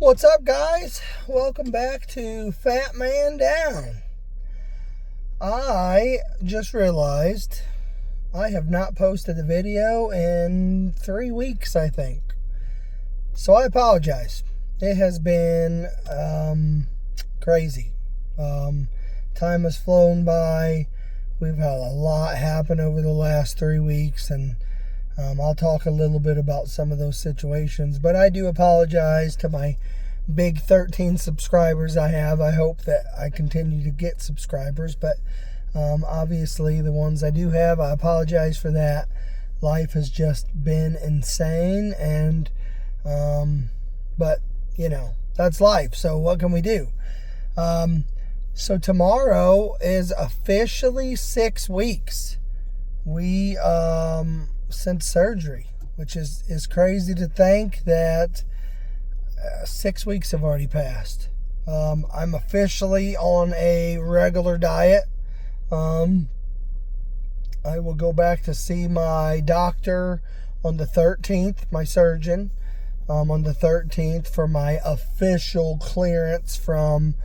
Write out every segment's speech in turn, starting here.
What's up, guys? Welcome back to Fat Man Down. I just realized I have not posted a video in 3 weeks, I think. So I apologize. It has been crazy. Time has flown by. We've had a lot happen over the last 3 weeks, and I'll talk a little bit about some of those situations. But I do apologize to my big 13 subscribers I have. I hope that I continue to get subscribers, but obviously the ones I do have, I apologize for that. Life has just been insane, and but you know, that's life, so what can we do? So tomorrow is officially 6 weeks we since surgery, which is crazy to think that 6 weeks have already passed. I'm officially on a regular diet. I will go back to see my doctor on the 13th, my surgeon, on the 13th for my official clearance from,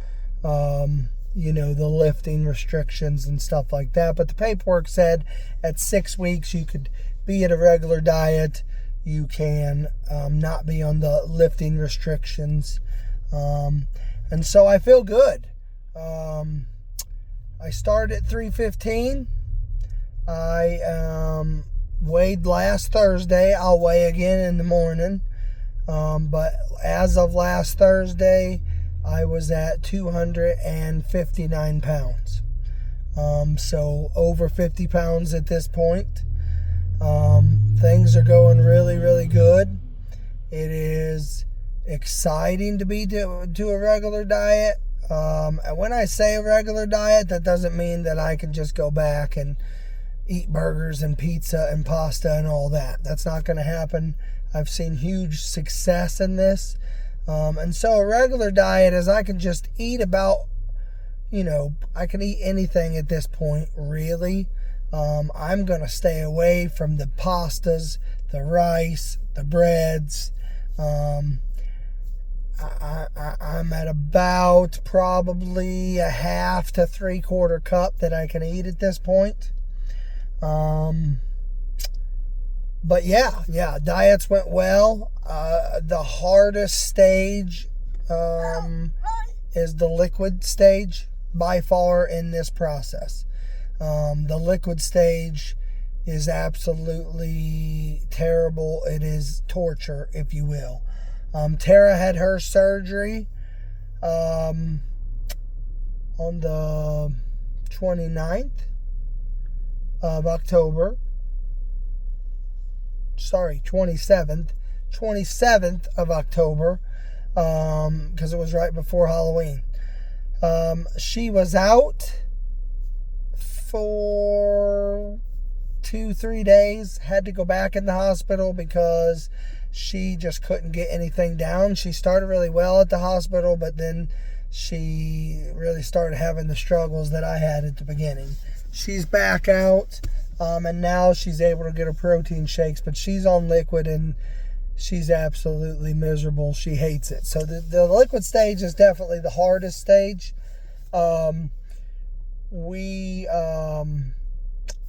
the lifting restrictions and stuff like that. But the paperwork said at 6 weeks you could be at a regular diet. You can not be on the lifting restrictions. And so I feel good. I started at 315. I weighed last Thursday. I'll weigh again in the morning. But as of last Thursday, I was at 259 pounds. So over 50 pounds at this point. Things are going really, really good. It is exciting to be to a regular diet. And when I say a regular diet, that doesn't mean that I can just go back and eat burgers and pizza and pasta and all that. That's not going to happen. I've seen huge success in this. And so a regular diet is I can just eat about, I can eat anything at this point, really. I'm going to stay away from the pastas, the rice, the breads. I'm at about probably a half to 3/4 cup that I can eat at this point. But yeah, diets went well. The hardest stage is the liquid stage by far in this process. The liquid stage is absolutely terrible. It is torture, if you will. Tara had her surgery on the 29th of October. Sorry, 27th of October, because it was right before Halloween. She was out for 2-3 days, had to go back in the hospital because she just couldn't get anything down. She started really well at the hospital, but then she really started having the struggles that I had at the beginning. She's back out, and now she's able to get her protein shakes, but she's on liquid and she's absolutely miserable. She hates it. So the liquid stage is definitely the hardest stage. Puree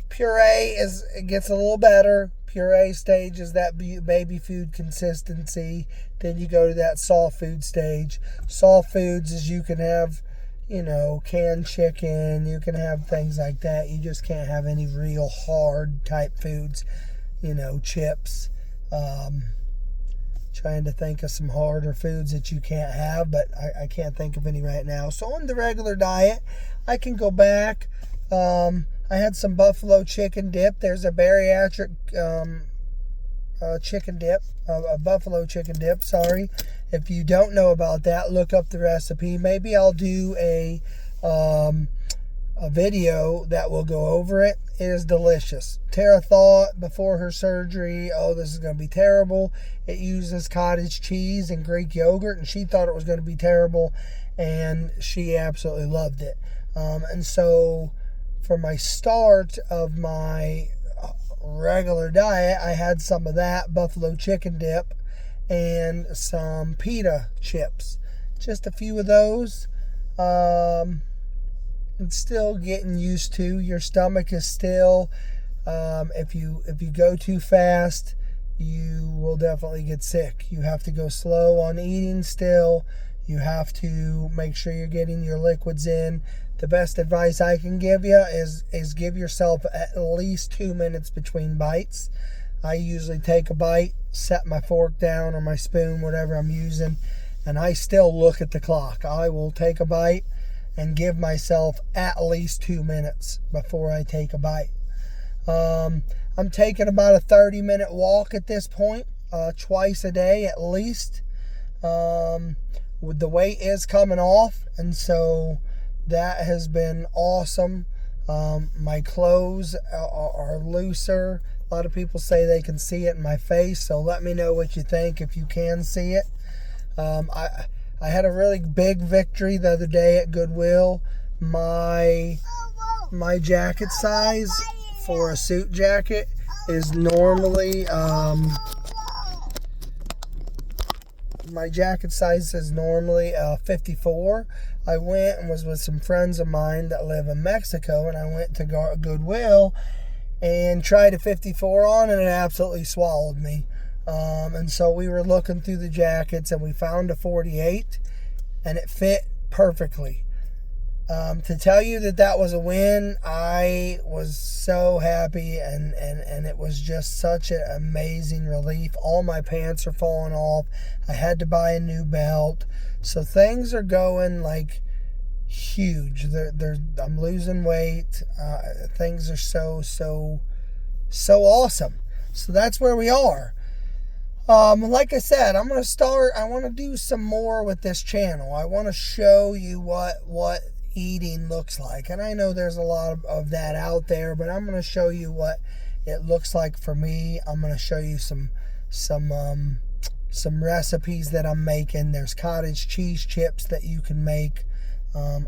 it gets a little better. Puree stage is that baby food consistency. Then you go to that soft food stage. Soft foods is you can have, canned chicken. You can have things like that. You just can't have any real hard type foods, chips. Trying to think of some harder foods that you can't have, but I can't think of any right now. So on the regular diet, I can go back. I had some buffalo chicken dip. There's a bariatric chicken dip, a buffalo chicken dip, sorry. If you don't know about that, look up the recipe. Maybe I'll do a video that will go over it. It is delicious. Tara thought before her surgery, this is going to be terrible. It uses cottage cheese and Greek yogurt, and she thought it was going to be terrible, and she absolutely loved it. And so for my start of my regular diet, I had some of that buffalo chicken dip, and some pita chips. Just a few of those. It's still getting used to. Your stomach is still, if you go too fast, you will definitely get sick. You have to go slow on eating still. You have to make sure you're getting your liquids in. The best advice I can give you is give yourself at least 2 minutes between bites. I usually take a bite, set my fork down or my spoon, whatever I'm using, and I still look at the clock. I will take a bite and give myself at least 2 minutes before I take a bite. I'm taking about a 30-minute walk at this point, twice a day at least. The weight is coming off, and so that has been awesome. My clothes are looser. A lot of people say they can see it in my face, so let me know what you think if you can see it. I had a really big victory the other day at Goodwill. My jacket size for a suit jacket is normally my jacket size is normally 54. I went and was with some friends of mine that live in Mexico, and I went to Goodwill and tried a 54 on, and it absolutely swallowed me. And so we were looking through the jackets, and we found a 48, and it fit perfectly. To tell you that was a win, I was so happy, and it was just such an amazing relief. All my pants are falling off. I had to buy a new belt. So things are going like huge. I'm losing weight. Things are so awesome. So that's where we are. Like I said, I want to do some more with this channel. I want to show you what eating looks like. And I know there's a lot of that out there, but I'm going to show you what it looks like for me. I'm going to show you some recipes that I'm making. There's cottage cheese chips that you can make.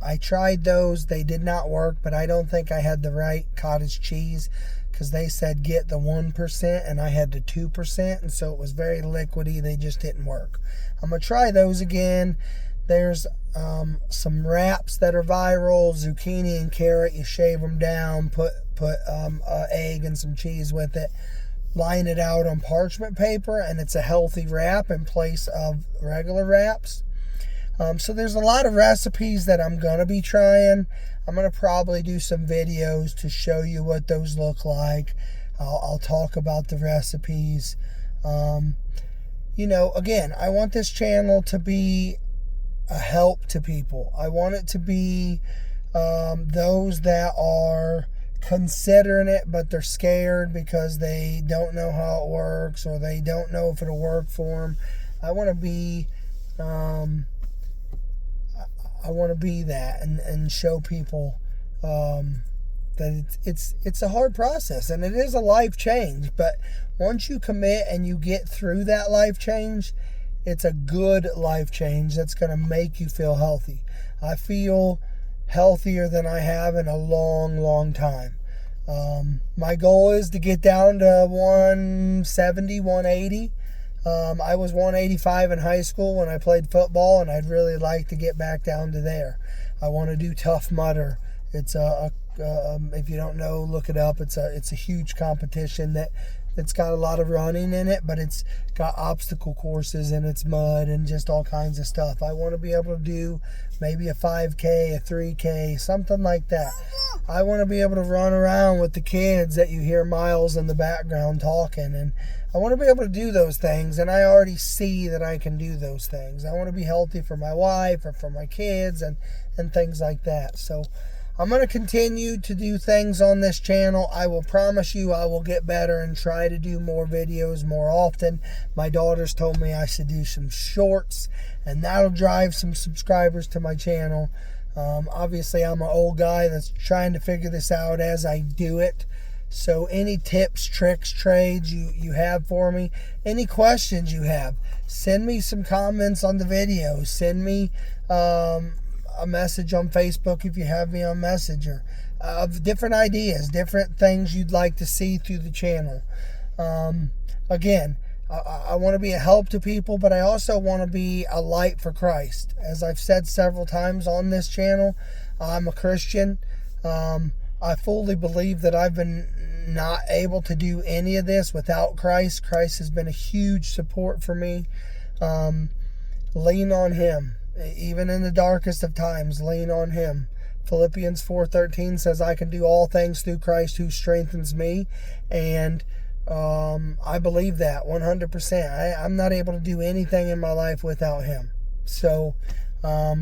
I tried those. They did not work, but I don't think I had the right cottage cheese, because they said get the 1% and I had the 2%, and so it was very liquidy. They just didn't work. I'm going to try those again. There's some wraps that are viral, zucchini and carrot. You shave them down, put an egg and some cheese with it, line it out on parchment paper, and it's a healthy wrap in place of regular wraps. So there's a lot of recipes that I'm going to be trying. I'm going to probably do some videos to show you what those look like. I'll talk about the recipes. Again, I want this channel to be a help to people. I want it to be those that are considering it, but they're scared because they don't know how it works, or they don't know if it'll work for them. I want to be that and show people that it's a hard process, and it is a life change. But once you commit and you get through that life change, it's a good life change that's going to make you feel healthy. I feel healthier than I have in a long time. My goal is to get down to 170, 180. I was 185 in high school when I played football, and I'd really like to get back down to there. I want to do Tough Mudder. It's if you don't know, look it up. It's a huge competition it's got a lot of running in it, but it's got obstacle courses, and it's mud and just all kinds of stuff. I want to be able to do maybe a 5K, a 3K, something like that. I want to be able to run around with the kids that you hear Miles in the background talking, and I want to be able to do those things, and I already see that I can do those things. I want to be healthy for my wife or for my kids and things like that. So I'm going to continue to do things on this channel. I will promise you I will get better and try to do more videos more often. My daughters told me I should do some shorts, and that'll drive some subscribers to my channel. Obviously, I'm an old guy that's trying to figure this out as I do it. So any tips, tricks, trades you have for me, any questions you have, send me some comments on the video. Send me a message on Facebook if you have me on Messenger, of different ideas, different things you'd like to see through the channel. Again, I want to be a help to people, but I also want to be a light for Christ. As I've said several times on this channel, I'm a Christian. I fully believe that I've been not able to do any of this without Christ. Christ has been a huge support for me. Lean on Him. Even in the darkest of times, lean on Him. Philippians 4:13 says, I can do all things through Christ who strengthens me. And I believe that 100%. I'm not able to do anything in my life without Him. So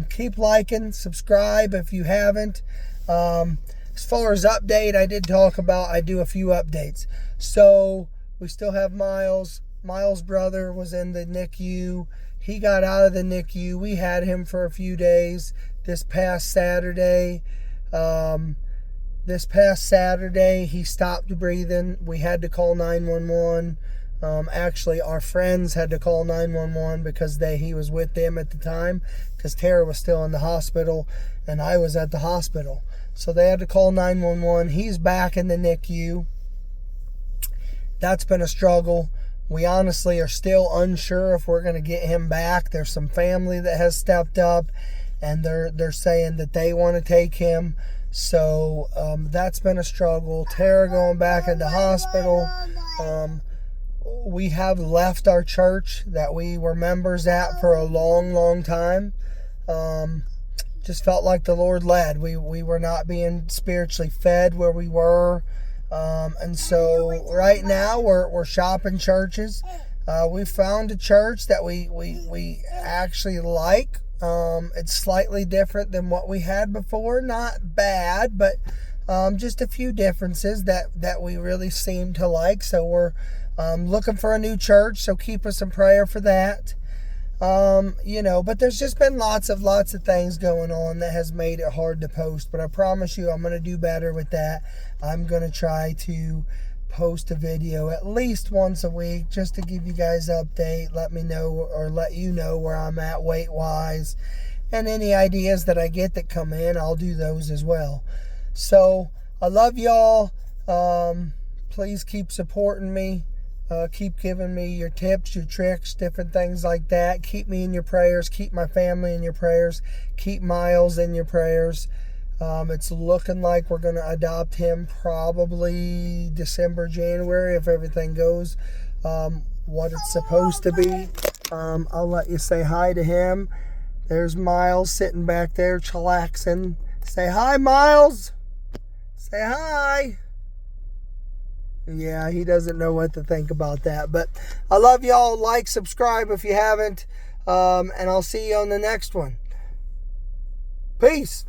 keep liking, subscribe if you haven't. As far as update, I did talk about, I do a few updates. So we still have Miles. Miles' brother was in the NICU. He got out of the NICU. We had him for a few days. This past Saturday, he stopped breathing. We had to call 911. Actually, our friends had to call 911 because he was with them at the time, because Tara was still in the hospital and I was at the hospital. So they had to call 911. He's back in the NICU. That's been a struggle. We honestly are still unsure if we're going to get him back. There's some family that has stepped up, and they're saying that they want to take him. So that's been a struggle. Tara going back into hospital. We have left our church that we were members at for a long, long time. Just felt like the Lord led. We were not being spiritually fed where we were. And so right now we're shopping churches. We found a church that we actually like. It's slightly different than what we had before. Not bad, but just a few differences that we really seem to like. So we're looking for a new church, so keep us in prayer for that. But there's just been lots of things going on that has made it hard to post, but I promise you I'm going to do better with that. I'm going to try to post a video at least once a week just to give you guys an update, let you know where I'm at weight wise, and any ideas that I get that come in, I'll do those as well. So I love y'all. Please keep supporting me. Keep giving me your tips, your tricks, different things like that. Keep me in your prayers. Keep my family in your prayers. Keep Miles in your prayers. It's looking like we're going to adopt him probably December, January, if everything goes what it's supposed to be. I'll let you say hi to him. There's Miles sitting back there chillaxing. Say hi, Miles. Say hi. Yeah, he doesn't know what to think about that. But I love y'all. Like, subscribe if you haven't. And I'll see you on the next one. Peace.